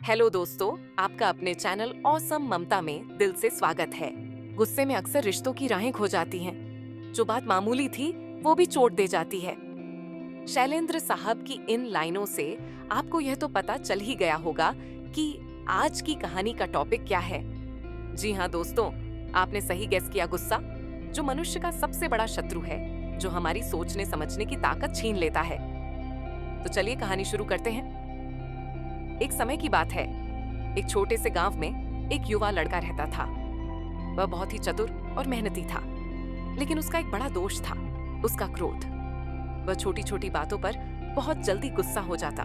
Hello दोस्तों, आपका अपने चैनल ऑसम ममता में दिल से स्वागत है। गुस्से में अक्सर रिश्तों की राहें खो जाती हैं। जो बात मामूली थी, वो भी चोट दे जाती है। शैलेंद्र साहब की इन लाइनों से आपको यह तो पता चल ही गया होगा कि आज की कहानी का टॉपिक क्या है। जी हाँ दोस्तों, आपने सही गेस किया। गुस्सा, जो मनुष्य का सबसे बड़ा शत्रु है, जो हमारी सोचने समझने की ताकत छीन लेता है। तो चलिए कहानी शुरू करते हैं। एक समय की बात है। एक छोटे से गांव में एक युवा लड़का रहता था। वह बहुत ही चतुर और मेहनती था, लेकिन उसका एक बड़ा दोष था, उसका क्रोध। वह छोटी छोटी बातों पर बहुत जल्दी गुस्सा हो जाता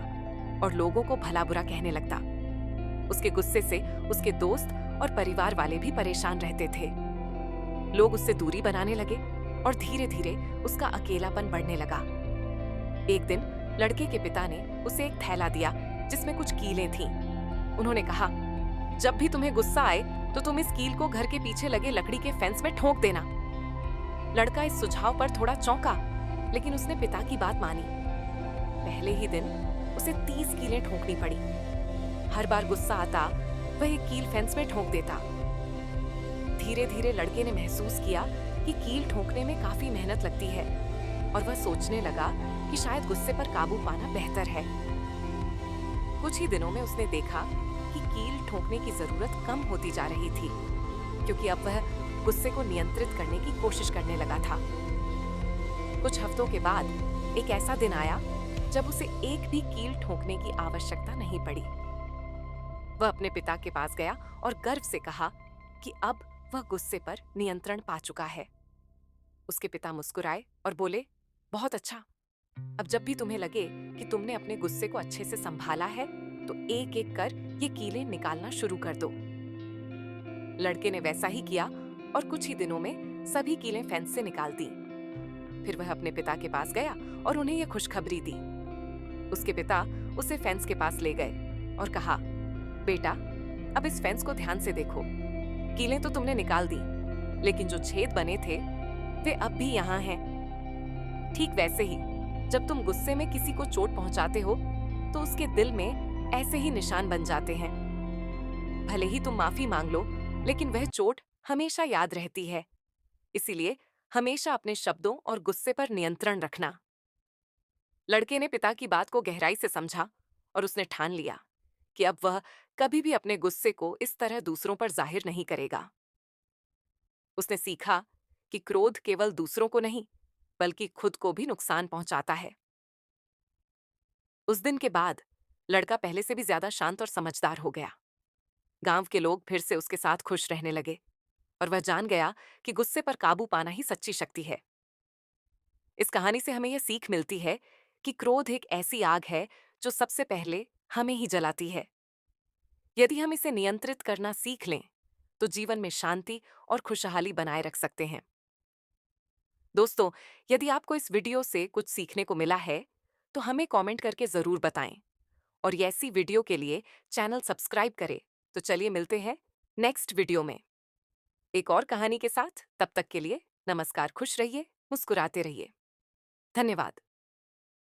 और लोगों को भला बुरा कहने लगता। उसके गुस्से से उसके दोस्त और परिवार वाले भी परेशान रहते थे। लोग उससे दूरी बनाने लगे और धीरे धीरे उसका अकेलापन बढ़ने लगा। एक दिन लड़के के पिता ने उसे एक थैला दिया जिसमें कुछ कीलें थीं। उन्होंने कहा, जब भी तुम्हें गुस्सा आए तो तुम इस कील को घर के पीछे लगे लकड़ी के फेंस में ठोक देना। लड़का इस सुझाव पर थोड़ा चौंका, लेकिन उसने पिता की बात मानी। पहले ही दिन उसे 30 कीलें ठोकनी पड़ी। हर बार गुस्सा आता, वह एक कील फेंस में ठोक देता। धीरे धीरे लड़के ने महसूस किया कि कील ठोकने में काफी मेहनत लगती है और वह सोचने लगा कि शायद गुस्से पर काबू पाना बेहतर है। कुछ ही दिनों में उसने देखा कि कील ठोकने की जरूरत कम होती जा रही थी, क्योंकि अब वह गुस्से को नियंत्रित करने की कोशिश करने लगा था। कुछ हफ्तों के बाद एक ऐसा दिन आया जब उसे एक भी कील ठोकने की आवश्यकता नहीं पड़ी। वह अपने पिता के पास गया और गर्व से कहा कि अब वह गुस्से पर नियंत्रण पा चुका है। उसके पिता मुस्कुराए और बोले, बहुत अच्छा। अब जब भी तुम्हें लगे कि तुमने अपने गुस्से को अच्छे से संभाला है, तो एक एक कर ये कीलें निकालना शुरू कर दो। लड़के ने वैसा ही किया और कुछ ही दिनों में सभी कीलें फेंस से निकाल दी। फिर वह अपने पिता के पास गया और उन्हें यह खुशखबरी दी। उसके पिता उसे फेंस के पास ले गए और कहा, बेटा, अब इस फेंस को ध्यान से देखो। कीलें तो तुमने निकाल दी, लेकिन जो छेद बने थे वे अब भी यहाँ हैं। ठीक वैसे ही जब तुम गुस्से में किसी को चोट पहुंचाते हो तो उसके दिल में ऐसे ही निशान बन जाते हैं। भले ही तुम माफी मांग लो, लेकिन वह चोट हमेशा याद रहती है। इसीलिए हमेशा अपने शब्दों और गुस्से पर नियंत्रण रखना। लड़के ने पिता की बात को गहराई से समझा और उसने ठान लिया कि अब वह कभी भी अपने गुस्से को इस तरह दूसरों पर जाहिर नहीं करेगा। उसने सीखा कि क्रोध केवल दूसरों को नहीं, बल्कि खुद को भी नुकसान पहुंचाता है। उस दिन के बाद लड़का पहले से भी ज्यादा शांत और समझदार हो गया। गांव के लोग फिर से उसके साथ खुश रहने लगे और वह जान गया कि गुस्से पर काबू पाना ही सच्ची शक्ति है। इस कहानी से हमें यह सीख मिलती है कि क्रोध एक ऐसी आग है जो सबसे पहले हमें ही जलाती है। यदि हम इसे नियंत्रित करना सीख लें, तो जीवन में शांति और खुशहाली बनाए रख सकते हैं। दोस्तों, यदि आपको इस वीडियो से कुछ सीखने को मिला है, तो हमें कमेंट करके जरूर बताएं और ये ऐसी वीडियो के लिए चैनल सब्सक्राइब करें। तो चलिए मिलते हैं नेक्स्ट वीडियो में एक और कहानी के साथ। तब तक के लिए नमस्कार, खुश रहिए, मुस्कुराते रहिए। धन्यवाद।